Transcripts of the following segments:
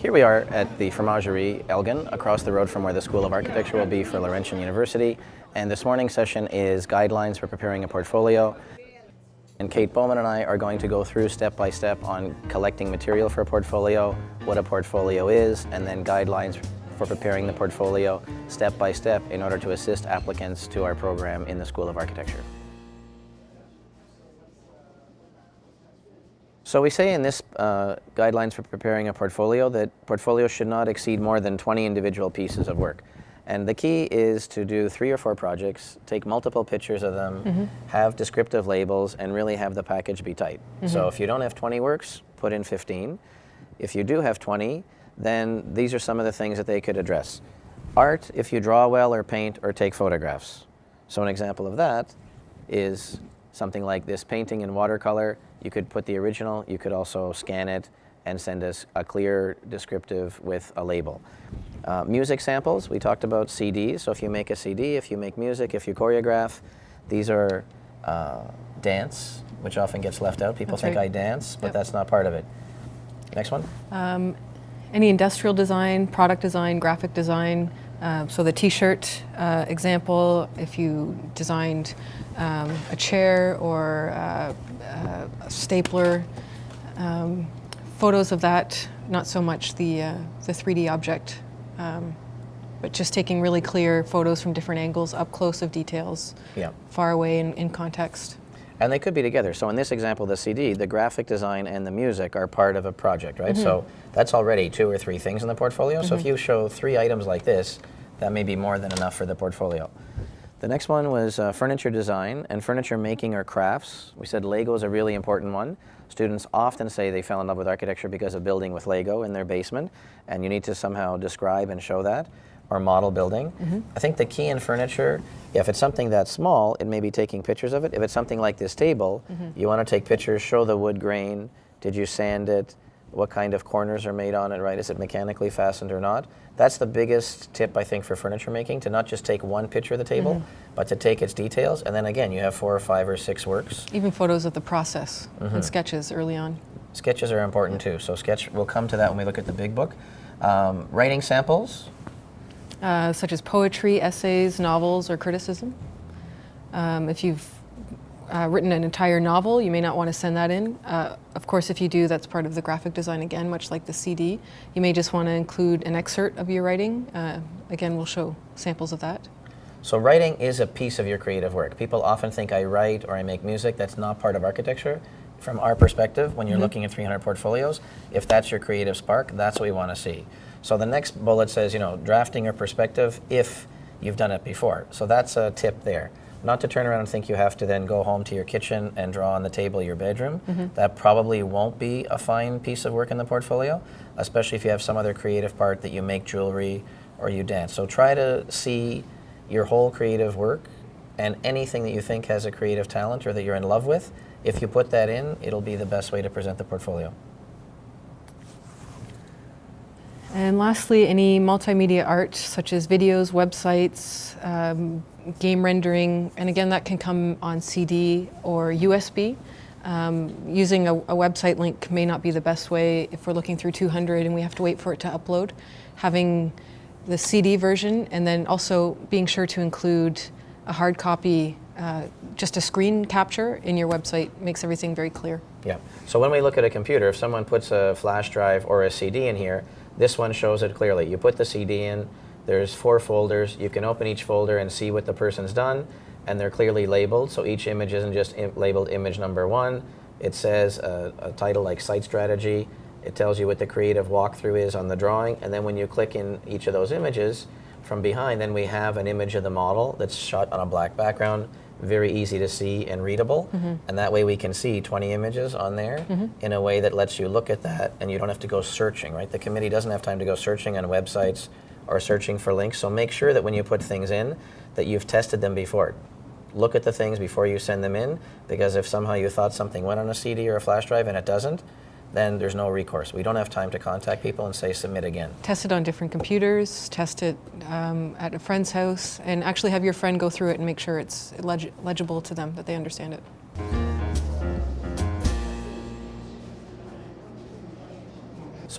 Here we are at the Fromagerie Elgin, across the road from where the School of Architecture will be for Laurentian University. And this morning's session is guidelines for preparing a portfolio. And Kate Bowman and I are going to go through step by step on collecting material for a portfolio, what a portfolio is, and then guidelines for preparing the portfolio step by step in order to assist applicants to our program in the School of Architecture. So we say in this guidelines for preparing a portfolio that portfolios should not exceed more than 20 individual pieces of work. And the key is to do 3 or 4 projects, take multiple pictures of them, have descriptive labels, and really have the package be tight. So if you don't have 20 works, put in 15. If you do have 20, then these are some of the things that they could address. Art, if you draw well or paint or take photographs. So an example of that is something like this painting in watercolor. You could put the original, you could also scan it and send us a clear descriptive with a label. Music samples, we talked about CDs, so if you make a CD, if you make music, if you choreograph, these are dance, which often gets left out. People think I dance, but that's not part of it. Next one. Any industrial design, product design, graphic design. So the t-shirt example, if you designed a chair or a stapler, photos of that, not so much the 3D object, but just taking really clear photos from different angles, up close of details, far away in context. And they could be together. So in this example, the CD, the graphic design and the music are part of a project, right? So that's already 2 or 3 things in the portfolio. So if you show 3 items like this, that may be more than enough for the portfolio. The next one was furniture design and furniture making or crafts. We said Lego is a really important one. Students often say they fell in love with architecture because of building with Lego in their basement, and you need to somehow describe and show that, or model building. I think the key in furniture, if it's something that small, it may be taking pictures of it. If it's something like this table, you want to take pictures, show the wood grain, did you sand it, what kind of corners are made on it, right? Is it mechanically fastened or not? That's the biggest tip, I think, for furniture making, to not just take one picture of the table, but to take its details, and then again, you have 4 or 5 or 6 works. Even photos of the process and sketches early on. Sketches are important too, so we'll come to that when we look at the big book. Writing samples. Such as poetry, essays, novels, or criticism. If you've written an entire novel, you may not want to send that in. Of course, if you do, that's part of the graphic design again, much like the CD. You may just want to include an excerpt of your writing. Again, we'll show samples of that. So writing is a piece of your creative work. People often think I write or I make music. That's not part of architecture. From our perspective, when you're looking at 300 portfolios, if that's your creative spark, that's what we want to see. So the next bullet says, drafting or perspective if you've done it before. So that's a tip there. Not to turn around and think you have to then go home to your kitchen and draw on the table of your bedroom. That probably won't be a fine piece of work in the portfolio, especially if you have some other creative part that you make jewelry or you dance. So try to see your whole creative work and anything that you think has a creative talent or that you're in love with. If you put that in, it'll be the best way to present the portfolio. And lastly, any multimedia art, such as videos, websites, game rendering, and again, that can come on CD or USB. Using a website link may not be the best way if we're looking through 200 and we have to wait for it to upload. Having the CD version, and then also being sure to include a hard copy, just a screen capture in your website makes everything very clear. Yeah, so when we look at a computer, if someone puts a flash drive or a CD in here, this one shows it clearly. You put the CD in, there's 4 folders, you can open each folder and see what the person's done, and they're clearly labeled, so each image isn't just labeled image number 1. It says a title like site strategy, it tells you what the creative walkthrough is on the drawing, and then when you click in each of those images, from behind, then we have an image of the model that's shot on a black background, very easy to see and readable, and that way we can see 20 images on there in a way that lets you look at that and you don't have to go searching, right? The committee doesn't have time to go searching on websites or searching for links, so make sure that when you put things in that you've tested them before. Look at the things before you send them in, because if somehow you thought something went on a CD or a flash drive and it doesn't, then there's no recourse. We don't have time to contact people and say submit again. Test it on different computers, test it at a friend's house, and actually have your friend go through it and make sure it's legible to them, that they understand it.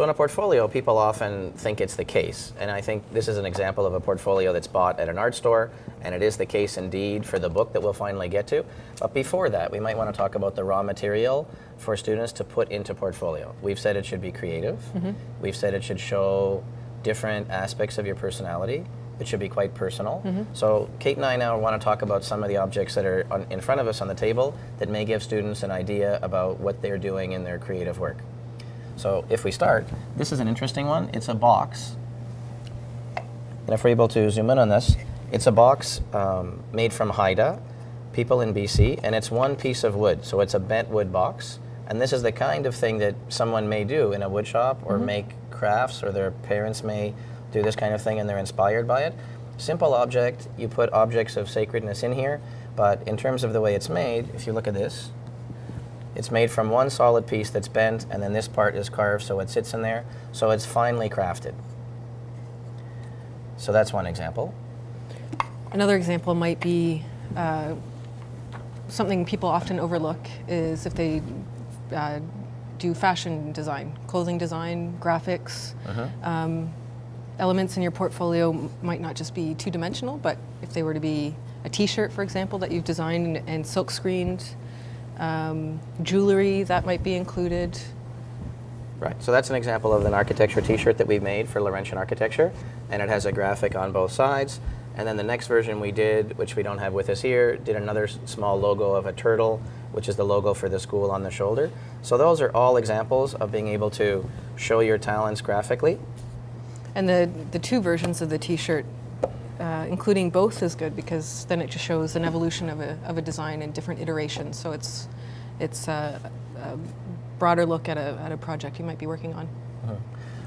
So in a portfolio, people often think it's the case, and I think this is an example of a portfolio that's bought at an art store, and it is the case indeed for the book that we'll finally get to. But before that, we might want to talk about the raw material for students to put into portfolio. We've said it should be creative. We've said it should show different aspects of your personality. It should be quite personal. So Kate and I now want to talk about some of the objects that are in front of us on the table that may give students an idea about what they're doing in their creative work. So if we start, this is an interesting one. It's a box. And if we're able to zoom in on this, it's a box made from Haida, people in BC, and it's one piece of wood. So it's a bent wood box. And this is the kind of thing that someone may do in a wood shop or make crafts, or their parents may do this kind of thing and they're inspired by it. Simple object, you put objects of sacredness in here, but in terms of the way it's made, if you look at this, it's made from one solid piece that's bent, and then this part is carved so it sits in there, so it's finely crafted. So that's one example. Another example might be something people often overlook is if they do fashion design, clothing design, graphics. Elements in your portfolio might not just be two-dimensional, but if they were to be a t-shirt, for example, that you've designed and silk screened, jewelry, that might be included. Right, so that's an example of an architecture t-shirt that we've made for Laurentian architecture, and it has a graphic on both sides. And then the next version we did, which we don't have with us here, did another small logo of a turtle, which is the logo for the school on the shoulder. So those are all examples of being able to show your talents graphically. And the two versions of the t-shirt, including both, is good, because then it just shows an evolution of a design in different iterations. So it's a broader look at a project you might be working on.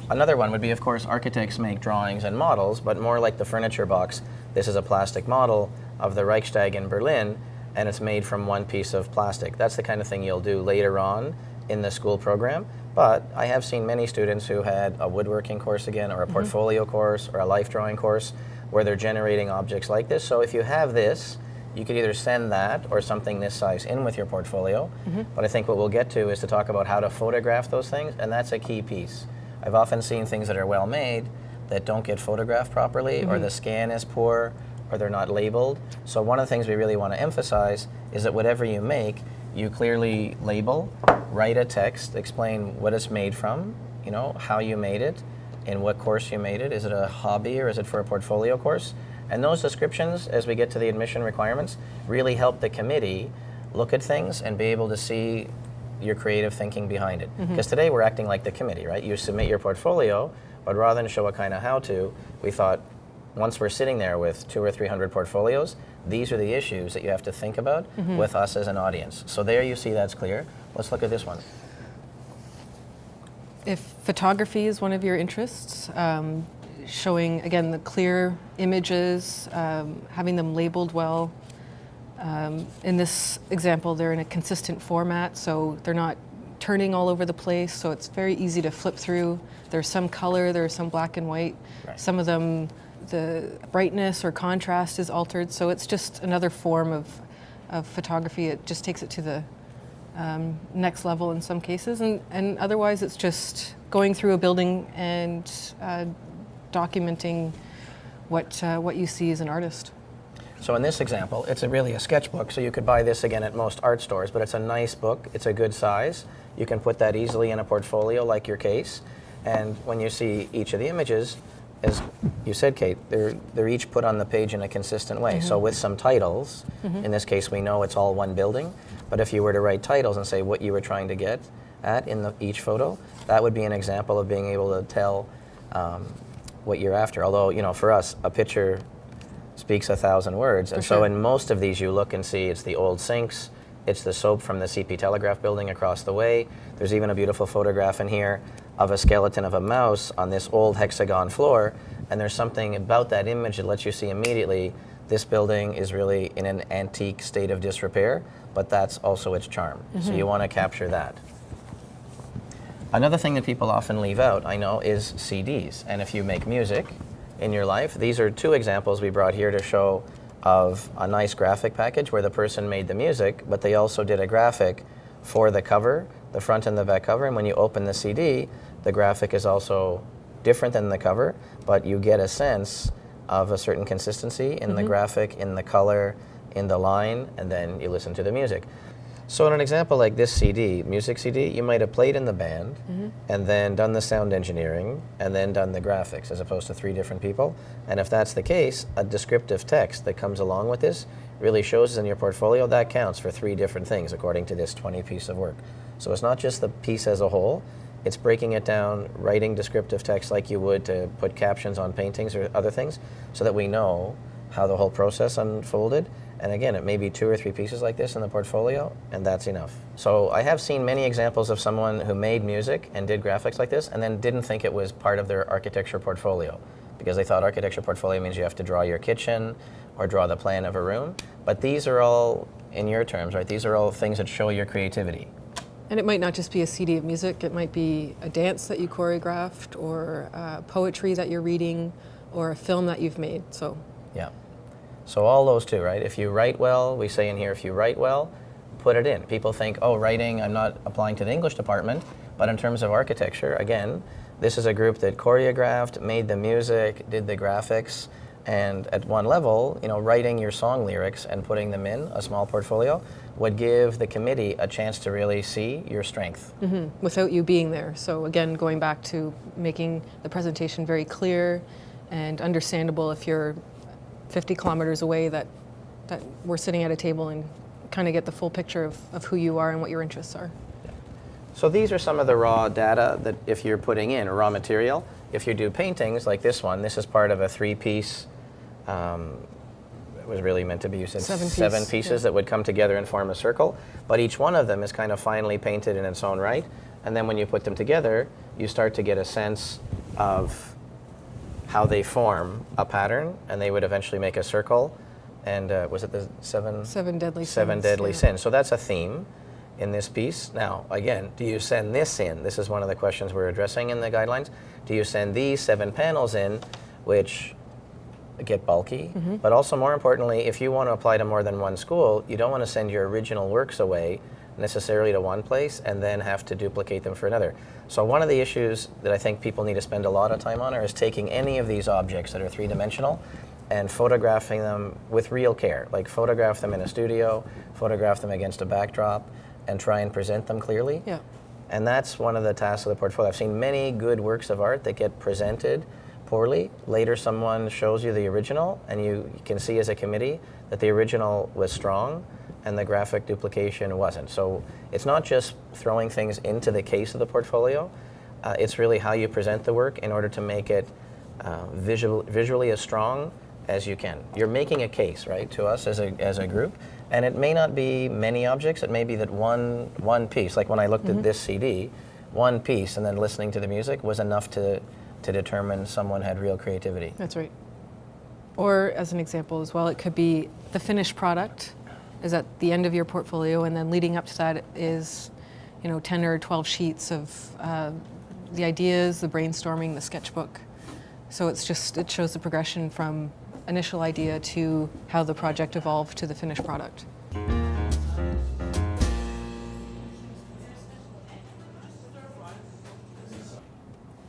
Another one would be, of course, architects make drawings and models, but more like the furniture box. This is a plastic model of the Reichstag in Berlin, and it's made from one piece of plastic. That's the kind of thing you'll do later on in the school program. But I have seen many students who had a woodworking course again, or a portfolio course, or a life drawing course, where they're generating objects like this. So if you have this, you could either send that or something this size in with your portfolio. But I think what we'll get to is to talk about how to photograph those things, and that's a key piece. I've often seen things that are well made that don't get photographed properly, or the scan is poor, or they're not labeled. So one of the things we really want to emphasize is that whatever you make, you clearly label, write a text, explain what it's made from, you know, how you made it, in what course you made it. Is it a hobby or is it for a portfolio course? And those descriptions, as we get to the admission requirements, really help the committee look at things and be able to see your creative thinking behind it. Because today we're acting like the committee, right? You submit your portfolio, but rather than show a kind of how-to, we thought, once we're sitting there with 200 or 300 portfolios, these are the issues that you have to think about with us as an audience. So there you see that's clear. Let's look at this one. If photography is one of your interests, showing, again, the clear images, having them labeled well. In this example, they're in a consistent format, so they're not turning all over the place, so it's very easy to flip through. There's some color, there's some black and white. Right. Some of them, the brightness or contrast is altered, so it's just another form of photography. It just takes it to the next level in some cases, and otherwise it's just going through a building and documenting what you see as an artist. So in this example, it's really a sketchbook, so you could buy this again at most art stores, but it's a nice book, it's a good size. You can put that easily in a portfolio like your case, and when you see each of the images, as you said, Kate, they're each put on the page in a consistent way. So with some titles, in this case we know it's all one building, but if you were to write titles and say what you were trying to get at in each photo, that would be an example of being able to tell what you're after. Although, you know, for us, a picture speaks 1,000 words, and so in most of these you look and see it's the old sinks, it's the soap from the CP Telegraph building across the way. There's even a beautiful photograph in here of a skeleton of a mouse on this old hexagon floor, and there's something about that image that lets you see immediately this building is really in an antique state of disrepair, but that's also its charm. So you want to capture that. Another thing that people often leave out, I know, is CDs. And if you make music in your life, these are two examples we brought here to show of a nice graphic package where the person made the music, but they also did a graphic for the cover, the front and the back cover, and when you open the CD, The graphic is also different than the cover, but you get a sense of a certain consistency in the graphic, in the color, in the line, and then you listen to the music. So in an example like this CD, music CD, you might have played in the band and then done the sound engineering and then done the graphics as opposed to 3 different people. And if that's the case, a descriptive text that comes along with this really shows in your portfolio that counts for 3 different things according to this 20 piece of work. So it's not just the piece as a whole, it's breaking it down, writing descriptive text like you would to put captions on paintings or other things so that we know how the whole process unfolded. And again, it may be 2 or 3 pieces like this in the portfolio, and that's enough. So I have seen many examples of someone who made music and did graphics like this and then didn't think it was part of their architecture portfolio because they thought architecture portfolio means you have to draw your kitchen or draw the plan of a room. But these are all, in your terms, right, these are all things that show your creativity. And it might not just be a CD of music, it might be a dance that you choreographed or poetry that you're reading or a film that you've made. So yeah. So all those too, right? If you write well, we say in here, if you write well, put it in. People think, oh, writing, I'm not applying to the English department, but in terms of architecture, again, this is a group that choreographed, made the music, did the graphics, and at one level, you know, writing your song lyrics and putting them in a small portfolio would give the committee a chance to really see your strength. without you being there. So again, going back to making the presentation very clear and understandable if you're 50 kilometers away, that we're sitting at a table and kind of get the full picture of who you are and what your interests are. So these are some of the raw data that if you're putting in, raw material. If you do paintings like this one, this is part of a 3-piece, it was really meant to be used in 7 pieces that would come together and form a circle, but each one of them is kind of finely painted in its own right, and then when you put them together, you start to get a sense of how they form a pattern, and they would eventually make a circle. And was it the seven deadly sins? So that's a theme in this piece. Now, again, do you send this in? This is one of the questions we're addressing in the guidelines. Do you send these 7 panels in, which get bulky? But also, more importantly, if you want to apply to more than one school, you don't want to send your original works away necessarily to one place and then have to duplicate them for another. So one of the issues that I think people need to spend a lot of time on is taking any of these objects that are 3-dimensional and photographing them with real care. Like photograph them in a studio, photograph them against a backdrop, and try and present them clearly. Yeah. And that's one of the tasks of the portfolio. I've seen many good works of art that get presented poorly. Later someone shows you the original, and you can see as a committee that the original was strong and the graphic duplication wasn't. So it's not just throwing things into the case of the portfolio, it's really how you present the work in order to make it visually as strong as you can. You're making a case, right, to us as a group, and it may not be many objects, it may be that one piece, like when I looked at this CD, one piece and then listening to the music was enough to determine someone had real creativity. That's right. Or as an example as well, it could be the finished product is at the end of your portfolio, and then leading up to that is, 10 or 12 sheets of the ideas, the brainstorming, the sketchbook. So it shows the progression from initial idea to how the project evolved to the finished product.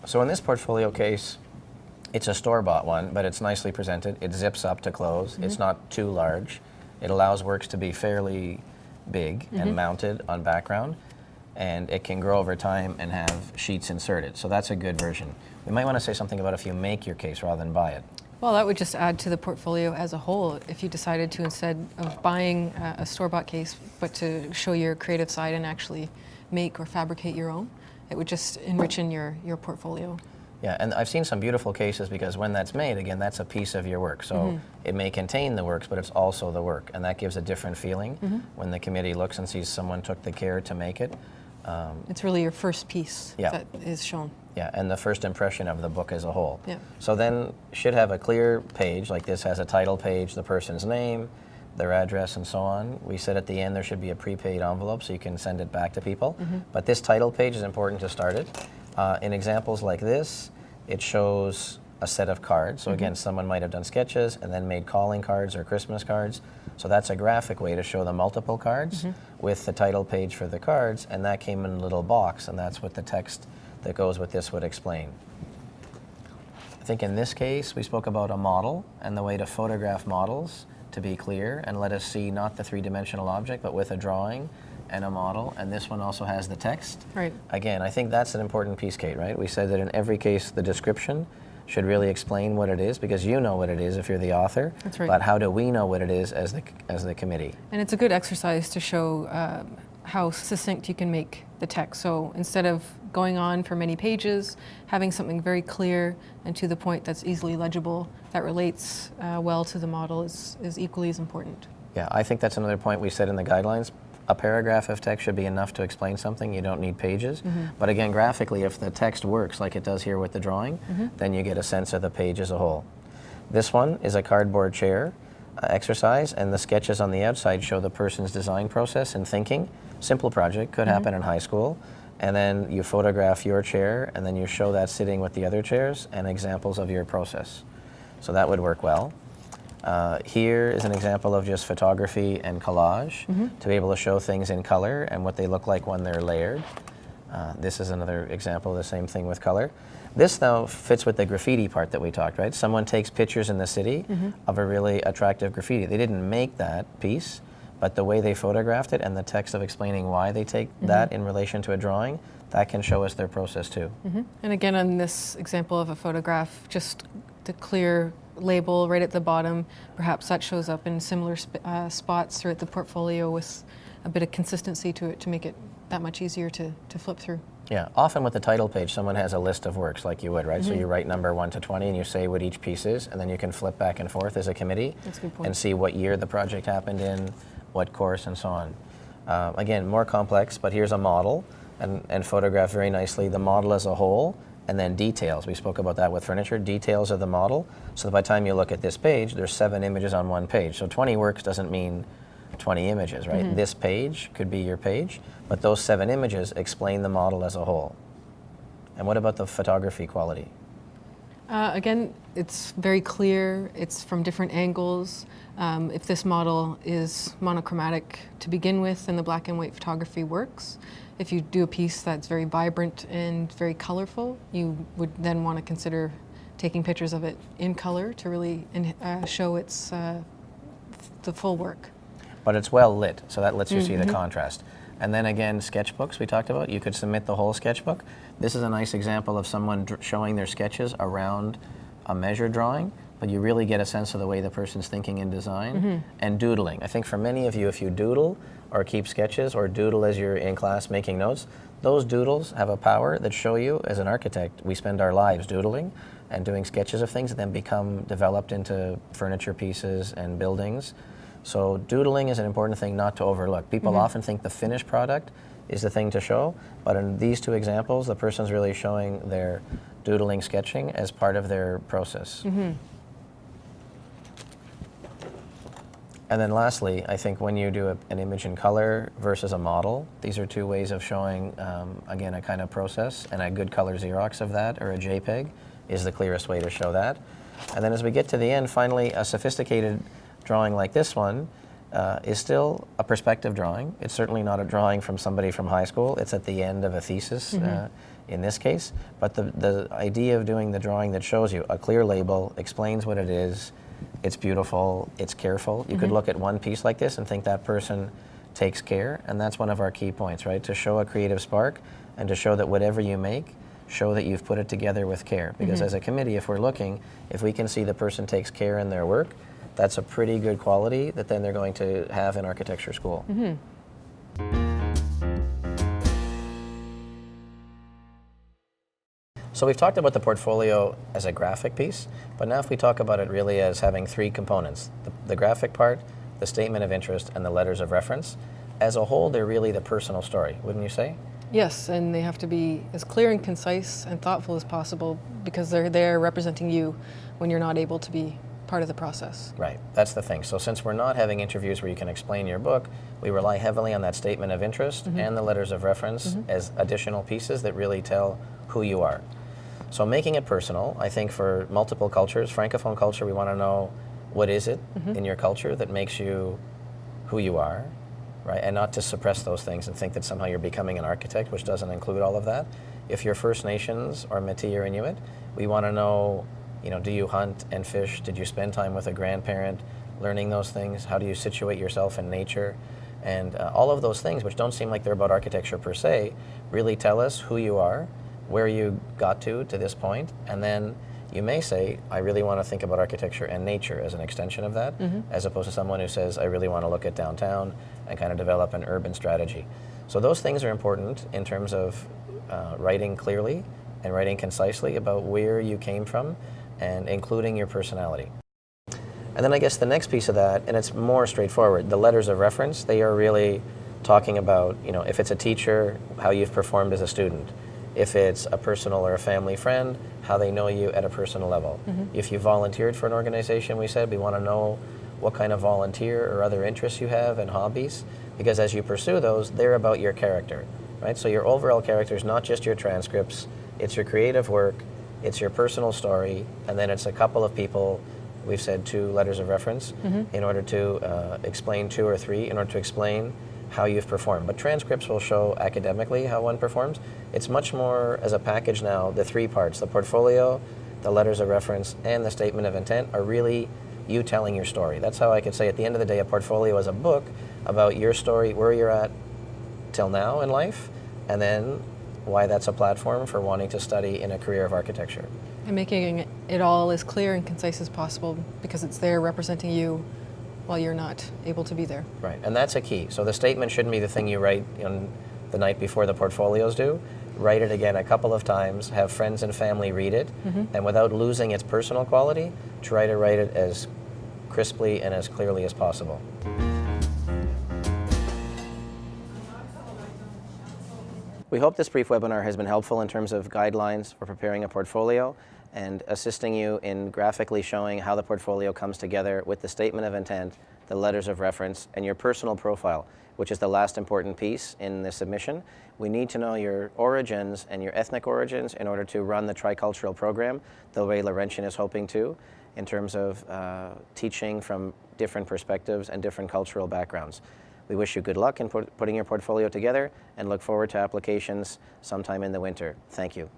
So in this portfolio case, it's a store-bought one, but it's nicely presented. It zips up to close. It's not too large. It allows works to be fairly big and mounted on background, and it can grow over time and have sheets inserted. So that's a good version. We might want to say something about if you make your case rather than buy it. Well, that would just add to the portfolio as a whole. If you decided to, instead of buying a store-bought case, but to show your creative side and actually make or fabricate your own, it would just enrich in your portfolio. Yeah, and I've seen some beautiful cases because when that's made, again, that's a piece of your work. So it may contain the works, but it's also the work, and that gives a different feeling when the committee looks and sees someone took the care to make it. It's really your first piece that is shown. Yeah, and the first impression of the book as a whole. Yeah. So then should have a clear page, like this has a title page, the person's name, their address, and so on. We said at the end there should be a prepaid envelope so you can send it back to people. But this title page is important to start it. In examples like this, it shows a set of cards. So again, someone might have done sketches and then made calling cards or Christmas cards. So that's a graphic way to show the multiple cards with the title page for the cards, and that came in a little box, and that's what the text that goes with this would explain. I think in this case, we spoke about a model and the way to photograph models to be clear and let us see not the three-dimensional object, but with a drawing and a model. And this one also has the text. Right. Again, I think that's an important piece, Kate, right? We said that in every case, the description should really explain what it is, because you know what it is if you're the author. That's right. But how do we know what it is as the committee? And it's a good exercise to show how succinct you can make the text. So instead of going on for many pages, having something very clear and to the point that's easily legible, that relates well to the model is equally as important. Yeah, I think that's another point we said in the guidelines. A paragraph of text should be enough to explain something. You don't need pages. But again, graphically, if the text works like it does here with the drawing, then you get a sense of the page as a whole. This one is a cardboard chair exercise, and the sketches on the outside show the person's design process and thinking. Simple project, could happen in high school. And then you photograph your chair, and then you show that sitting with the other chairs and examples of your process. So that would work well. Here is an example of just photography and collage to be able to show things in color and what they look like when they're layered. This is another example of the same thing with color. This, though, fits with the graffiti part that we talked, right? Someone takes pictures in the city of a really attractive graffiti. They didn't make that piece, but the way they photographed it and the text of explaining why they take that in relation to a drawing, that can show us their process too. And again, on this example of a photograph, just the clear label right at the bottom, perhaps that shows up in similar spots throughout the portfolio with a bit of consistency to it to make it that much easier to flip through. Yeah, often with the title page, someone has a list of works like you would, right? So you write number 1 to 20 and you say what each piece is, and then you can flip back and forth as a committee. That's a good point. And see what year the project happened in, what course, and so on. Again, more complex, but here's a model and photographed very nicely, the model as a whole, and then details. We spoke about that with furniture, details of the model, so that by the time you look at this page, there's 7 images on one page. So 20 works doesn't mean 20 images, right? This page could be your page, but those 7 images explain the model as a whole. And what about the photography quality? Again, it's very clear, it's from different angles. If this model is monochromatic to begin with, then the black and white photography works. If you do a piece that's very vibrant and very colorful, you would then want to consider taking pictures of it in color to really show its the full work. But it's well lit, so that lets you see the contrast. And then again, sketchbooks we talked about, you could submit the whole sketchbook. This is a nice example of someone showing their sketches around a measured drawing, but you really get a sense of the way the person's thinking in design. And doodling. I think for many of you, if you doodle or keep sketches or doodle as you're in class making notes, those doodles have a power that show you, as an architect, we spend our lives doodling and doing sketches of things that then become developed into furniture pieces and buildings. So doodling is an important thing not to overlook. People often think the finished product is the thing to show, but in these 2 examples, the person's really showing their doodling, sketching as part of their process. And then lastly, I think when you do an image in color versus a model, these are 2 ways of showing, again, a kind of process, and a good color Xerox of that, or a JPEG, is the clearest way to show that. And then as we get to the end, finally, a sophisticated drawing like this one is still a perspective drawing. It's certainly not a drawing from somebody from high school. It's at the end of a thesis in this case. But the idea of doing the drawing that shows you a clear label, explains what it is, it's beautiful, it's careful. You could look at one piece like this and think that person takes care, and that's one of our key points, right? To show a creative spark and to show that whatever you make, show that you've put it together with care. Because as a committee, if we're looking, if we can see the person takes care in their work, that's a pretty good quality that then they're going to have in architecture school. So we've talked about the portfolio as a graphic piece, but now if we talk about it really as having 3 components, the graphic part, the statement of interest, and the letters of reference, as a whole, they're really the personal story, wouldn't you say? Yes, and they have to be as clear and concise and thoughtful as possible because they're there representing you when you're not able to be part of the process. Right, that's the thing. So since we're not having interviews where you can explain your book, we rely heavily on that statement of interest and the letters of reference as additional pieces that really tell who you are. So making it personal, I think for multiple cultures, Francophone culture, we want to know what is it in your culture that makes you who you are, right? And not to suppress those things and think that somehow you're becoming an architect, which doesn't include all of that. If you're First Nations or Métis or Inuit, we want to know, do you hunt and fish? Did you spend time with a grandparent learning those things? How do you situate yourself in nature? And all of those things, which don't seem like they're about architecture per se, really tell us who you are, where you got to this point, and then you may say, I really want to think about architecture and nature as an extension of that, as opposed to someone who says, I really want to look at downtown and kind of develop an urban strategy. So those things are important in terms of writing clearly and writing concisely about where you came from and including your personality. And then I guess the next piece of that, and it's more straightforward, the letters of reference, they are really talking about, if it's a teacher, how you've performed as a student. If it's a personal or a family friend, how they know you at a personal level. If you volunteered for an organization, we said we want to know what kind of volunteer or other interests you have and hobbies, because as you pursue those, they're about your character, right? So your overall character is not just your transcripts, it's your creative work, it's your personal story, and then it's a couple of people, we've said 2 letters of reference, in order to explain 2 or 3, in order to explain how you've performed. But transcripts will show academically how one performs. It's much more as a package now, the 3 parts, the portfolio, the letters of reference, and the statement of intent are really you telling your story. That's how I could say at the end of the day, a portfolio is a book about your story, where you're at till now in life, and then why that's a platform for wanting to study in a career of architecture. And making it all as clear and concise as possible, because it's there representing you while you're not able to be there. Right, and that's a key. So the statement shouldn't be the thing you write on the night before the portfolios do. Write it again a couple of times, have friends and family read it, and without losing its personal quality, try to write it as crisply and as clearly as possible. We hope this brief webinar has been helpful in terms of guidelines for preparing a portfolio and assisting you in graphically showing how the portfolio comes together with the statement of intent, the letters of reference, and your personal profile, which is the last important piece in the submission. We need to know your origins and your ethnic origins in order to run the tricultural program the way Laurentian is hoping to, in terms of teaching from different perspectives and different cultural backgrounds. We wish you good luck in putting your portfolio together and look forward to applications sometime in the winter. Thank you.